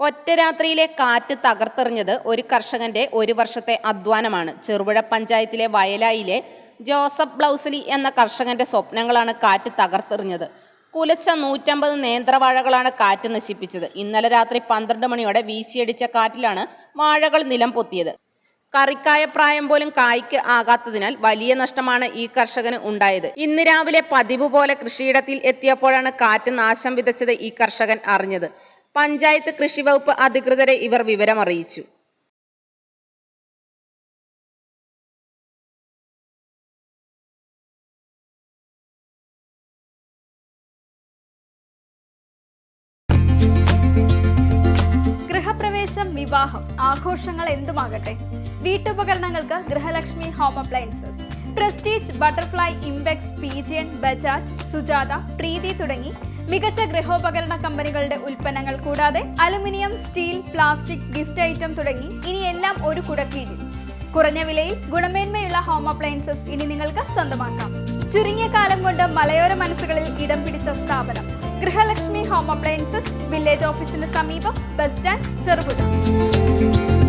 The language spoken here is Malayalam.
ഒറ്റ രാത്രിയിലെ കാറ്റ് തകർത്തെറിഞ്ഞത് ഒരു കർഷകന്റെ ഒരു വർഷത്തെ അധ്വാനമാണ്. ചെറുപുഴ പഞ്ചായത്തിലെ വയലായിലെ ജോസഫ് ബ്ലൗസലി എന്ന കർഷകന്റെ സ്വപ്നങ്ങളാണ് കാറ്റ് തകർത്തെറിഞ്ഞത്. കുലച്ച 150 നേന്ത്രവാഴകളാണ് കാറ്റ് നശിപ്പിച്ചത്. ഇന്നലെ രാത്രി 12 മണിയോടെ വീശിയടിച്ച കാറ്റിലാണ് വാഴകൾ നിലം പൊത്തിയത്. കറിക്കായ പ്രായം പോലും കായ്ക്ക് ആകാത്തതിനാൽ വലിയ നഷ്ടമാണ് ഈ കർഷകന് ഉണ്ടായത്. ഇന്ന് രാവിലെ പതിവ് പോലെ കൃഷിയിടത്തിൽ എത്തിയപ്പോഴാണ് കാറ്റ് നാശം വിതച്ചത് ഈ കർഷകൻ അറിഞ്ഞത്. പഞ്ചായത്ത് കൃഷിവകുപ്പ് അധികൃതരെ ഇവർ വിവരമറിയിച്ചു. ഗൃഹപ്രവേശം, വിവാഹം, ആഘോഷങ്ങൾ എന്തുമാകട്ടെ, വീട്ടുപകരണങ്ങൾക്ക് Grihalakshmi home appliances. Prestige, Butterfly, Impex, Pigeon, Bajaj, Sujata, Preethi തുടങ്ങി മികച്ച ഗൃഹോപകരണ കമ്പനികളുടെ ഉൽപ്പന്നങ്ങൾ കൂടാതെ aluminium, steel, plastic, gift item തുടങ്ങി ഇനി എല്ലാം ഒരു കുടക്കീഴിൽ. കുറഞ്ഞ വിലയിൽ ഗുണമേന്മയുള്ള ഹോം അപ്ലയൻസസ് ഇനി നിങ്ങൾക്ക് സ്വന്തമാക്കാം. ചുരുങ്ങിയ കാലം കൊണ്ട് മലയോര മനസ്സുകളിൽ ഇടം പിടിച്ച സ്ഥാപനം ഗൃഹലക്ഷ്മി ഹോം അപ്ലയൻസസ്, വില്ലേജ് ഓഫീസിന് സമീപം, ബസ് സ്റ്റാൻഡ്, ചെറുപുഴ.